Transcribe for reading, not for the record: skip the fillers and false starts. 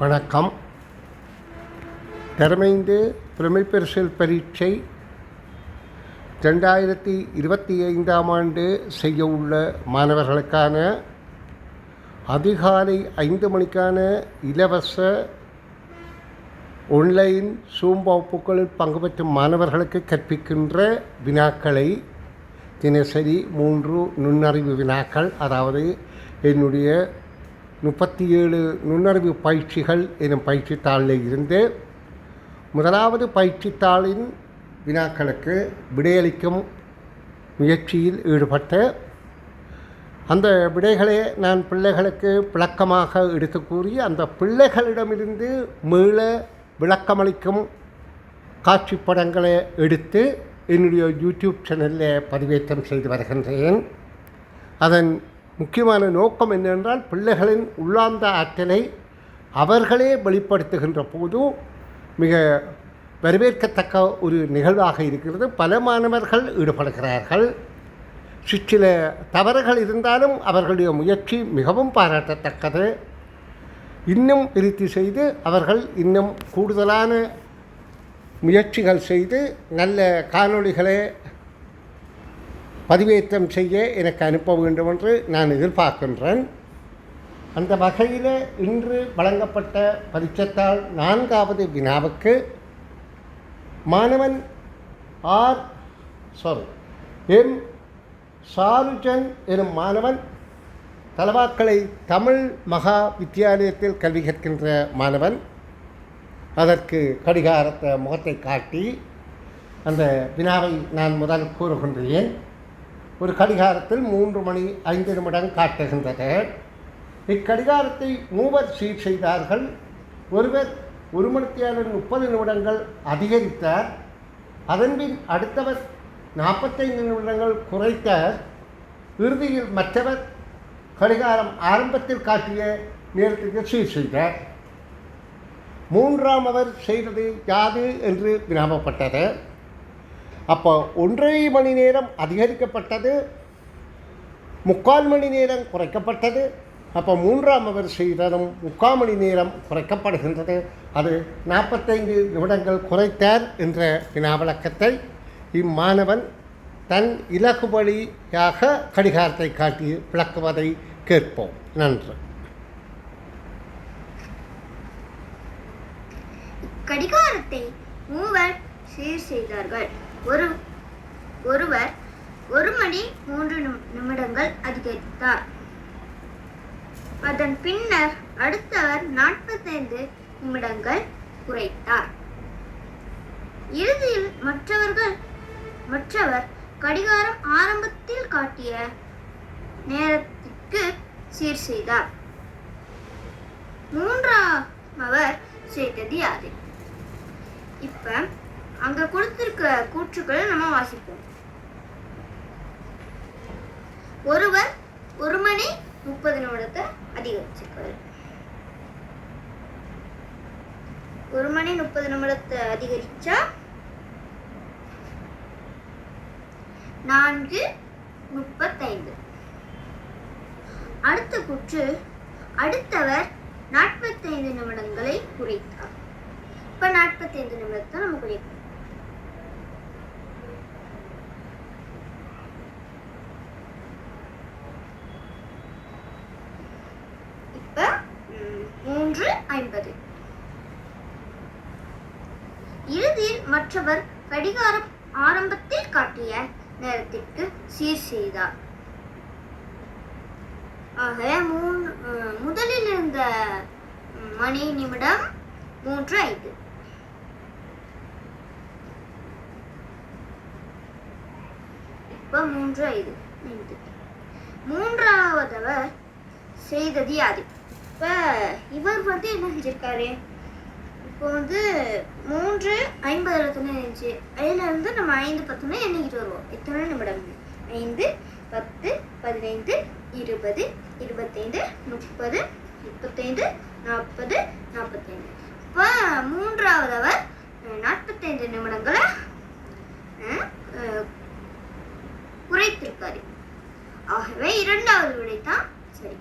வணக்கம். தரமைந்து பிரமிப்பரிசல் பரீட்சை 2025 ஆண்டு செய்ய உள்ள மாணவர்களுக்கான அதிகாலை 5 மணிக்கான இலவச ஆன்லைன் சூம் வகுப்புகளில் பங்கு பெற்றும் மாணவர்களுக்கு கற்பிக்கின்ற வினாக்களை தினசரி 3 நுண்ணறிவு வினாக்கள், அதாவது என்னுடைய 37 நுண்ணறிவு பயிற்சிகள் எனும் பயிற்சித்தாளில் இருந்து முதலாவது பயிற்சித்தாளின் வினாக்களுக்கு விடையளிக்கும் முயற்சியில் ஈடுபட்டு அந்த விடைகளை நான் பிள்ளைகளுக்கு விளக்கமாக எடுத்து கூறி அந்த பிள்ளைகளிடமிருந்து மீள விளக்கமளிக்கும் காட்சி படங்களை எடுத்து என்னுடைய யூடியூப் சேனலில் பதிவேற்றம் செய்து வருகின்றேன். அதன் முக்கியமான நோக்கம் என்னவென்றால், பிள்ளைகளின் உள்ளார்ந்த ஆற்றலை அவர்களே வெளிப்படுத்துகின்ற போது மிக வரவேற்கத்தக்க ஒரு நிகழ்வாக இருக்கிறது. பல மாணவர்கள் ஈடுபடுகிறார்கள். சில தவறுகள் இருந்தாலும் அவர்களுடைய முயற்சி மிகவும் பாராட்டத்தக்கது. இன்னும் விருத்தி செய்து அவர்கள் இன்னும் கூடுதலான முயற்சிகள் செய்து நல்ல காணொளிகளை பதிவேற்றம் செய்ய எனக்கு அனுப்ப வேண்டும் என்று நான் எதிர்பார்க்கின்றேன். அந்த வகையில் இன்று வழங்கப்பட்ட பரீட்சைத்தாள் 4வது வினாவுக்கு மாணவன் எம் சாருஜன் எனும் மாணவன் தலவாக்கலை தமிழ் மகா வித்தியாலயத்தில் கல்வி கற்கின்ற மாணவன். அதற்கு கடிகாரத்தை முகத்தை காட்டி அந்த வினாவை நான் முதல் கூறுகின்றேன். ஒரு கடிகாரத்தில் 3 மணி 5 நிமிடம் காட்டுகின்றது. இக்கடிகாரத்தை 3 சீர் செய்தார்கள். ஒருவர் 1 மணித்தியாலும் 30 நிமிடங்கள் அதிகரித்தார். அதன்பின் அடுத்தவர் 45 நிமிடங்கள் குறைத்தார். இறுதியில் மற்றவர் கடிகாரம் ஆரம்பத்தில் காட்டிய நேரத்துக்கு சீர் செய்தார். 3ஆம் அவர் செய்தது யாது என்று வினாவப்பட்டது. அப்போ 1.5 மணி நேரம் அதிகரிக்கப்பட்டது, 3/4 மணி நேரம் குறைக்கப்பட்டது. அப்போ 3ஆம் அவர் செய்ததும் 3/4 மணி நேரம் குறைக்கப்படுகின்றது. அது 45 நிமிடங்கள் குறைத்தார் என்ற வினாவிளக்கத்தை இம்மாணவன் தன் இலக்கு வழியாக கடிகாரத்தை காட்டி விளக்குவதை கேட்போம். நன்றி. கடிகாரத்தை 3 சீர் செய்தார்கள். ஒருவர் 1 மணி 3 நிமிடங்கள் அதிகரித்தார். அதன் பின்னர் அடுத்தவர் 45 நிமிடங்கள் குறைத்தார். இறுதியில் மற்றவர் கடிகாரம் ஆரம்பத்தில் காட்டிய நேரத்திற்கு சீர் செய்தார். 3ஆம் அவர் செய்தது யாது? இப்ப அங்க கொடுத்திருக்க கூற்றுக்களை நம்ம வாசிப்போம். ஒருவர் 1 மணி 30 நிமிடத்தை அதிகரிச்சிருக்காரு. 1 மணி 30 நிமிடத்தை அதிகரிச்சா 4:35. அடுத்த கூற்று, அடுத்தவர் 45 நிமிடங்களை குறைத்தார். இப்ப 45 நிமிடத்தை நம்ம குறைக்கணும். இப்ப 3:50. இறுதியில் மற்றவர் கடிகாரம் ஆரம்பத்தில் காட்டிய நேரத்திற்கு சீர் செய்தார். ஆக முதலில் இருந்த மணி நிமிடம் 3:05. இப்ப 3:05. 3ஆவதவர் செய்தது யாது? இப்ப இவர் என்ன செஞ்சிருக்காரு? இப்போ 3:50 துணை இருந்துச்சு. அதுல இருந்து நம்ம 5:10 எண்ணிக்கிட்டு வருவோம். எத்தனை நிமிடம்? 5, 10, 15, 20, 25, 30, 35, 40, 45. இப்போ 3ஆவதவர் 45 நிமிடங்களை குறைத்திருக்காரு. ஆகவே இரண்டாவது விடை தான் சரி.